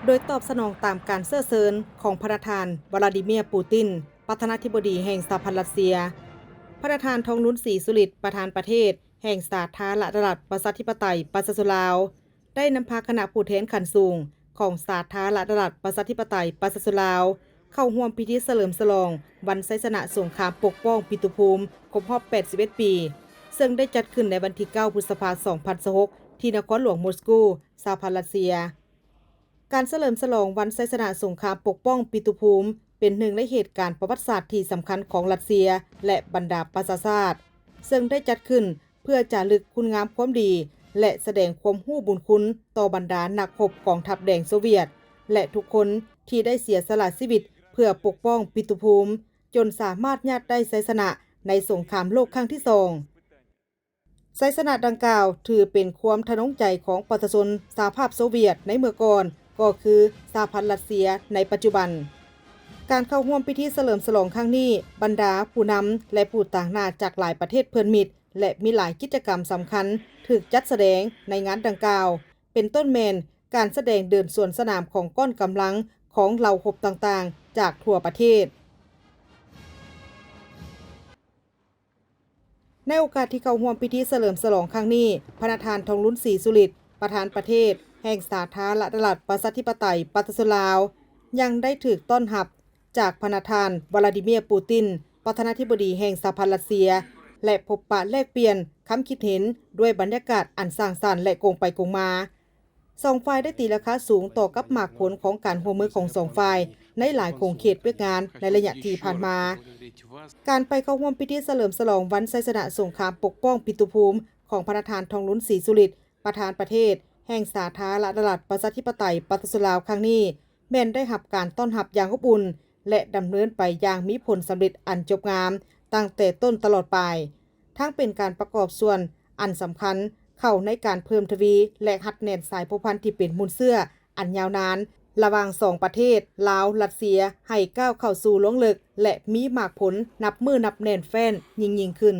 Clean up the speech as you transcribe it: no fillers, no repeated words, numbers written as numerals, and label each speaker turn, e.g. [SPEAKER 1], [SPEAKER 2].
[SPEAKER 1] โดยตอบสนองตามการเสริญของประธานวลาดิเมียร์ปูตินประธานาธิบดีแห่งสหพันธ์รัสเซียประธานทองลุ้นศรีสุริตประธานประเทศแห่งสาธารณรัฐประชาธิปไตยประชาชนลาวได้นำพาคณะผู้แทนขั้นสูงของสาธารณรัฐประชาธิปไตยประชาชนลาวเข้าร่วมพิธีเฉลิมฉลองวันชัยชนะสงครามปกป้องปิตุภูมิครบรอบ 81 ปี ซึ่งได้จัดขึ้นในวันที่ 9 พฤษภาคม 2026 ที่นครหลวงมอสโกสหรัฐรัสเซียการเฉลิมฉลองวันชัยชนะสงครามปกป้องปิตุภูมิเป็นหนึ่งในเหตุการณ์ประวัติศาสตร์ที่สำคัญของรัสเซียและบรรดาประชาชาติซึ่งได้จัดขึ้นเพื่อจารึกคุณงามความดีและแสดงความรู้บุญคุณต่อบรรดานักรบกองทัพแดงโซเวียตและทุกคนที่ได้เสียสละชีวิตเพื่อปกป้องปิตุภูมิจนสามารถญาติได้ชัยชนะในสงครามโลกครั้งที่2ชัยชนะดังกล่าวถือเป็นความทะนงใจของประชาชนสหภาพโซเวียตในเมื่อก่อนก็คือสหพันธ์รัสเซียในปัจจุบันการเข้าร่วมพิธีเฉลิมฉลองครั้งนี้บรรดาผู้นำและผู้ต่างหน้าจากหลายประเทศเพื่อนมิตรและมีหลายกิจกรรมสำคัญถูกจัดแสดงในงานดังกล่าวเป็นต้นแมนการแสดงเดินสวนสนามของก้อนกำลังของเหล่าหบต่างๆจากทั่วประเทศในโอกาสที่เข้าร่วมพิธีเฉลิมฉลองครั้งนี้ประธานทองลุ้นศรีสุริตประธานประเทศแห่งสาธารณรัฐประชาธิปไตยประชาชนลาวยังได้ถูกต้อนรับจากประธานวลาดิเมียร์ปูตินประธานาธิบดีแห่งสหพันธ์รัสเซียและพบปะแลกเปลี่ยนคำคิดเห็นด้วยบรรยากาศอันสร้างสรรค์และโกงไปโกงมาสองฝ่ายได้ตีราคาสูงต่อกับหมากผลของการร่วมมือของสองฝ่ายในหลายโครงเขตเวียกงานในระยะที่ผ่านมาการไปเข้าร่วมพิธีเฉลิมฉลองวันชัยชนะสงครามปกป้องปิตุภูมิของประธานทองลุ้นศรีสุริตประธานประเทศแห่งสาธารณรัฐประชาธิปไตยประชาชนลาวครั้งนี้แม้นได้รับการต้อนรับอย่างอบอุ่นและดำเนินไปอย่างมีผลสำเร็จอันจบงามตั้งแต่ต้นตลอดไปทั้งเป็นการประกอบส่วนอันสำคัญเข้าในการเพิ่มทวีและหัดแน่นสายผูกพันที่เป็นมูลเสื่ออันยาวนานระหว่างสองประเทศลาวรัสเซียให้ก้าวเข้าสู่ลงลึกและมีมากผลนับมือนับแน่นแฟ้นยิ่งขึ้น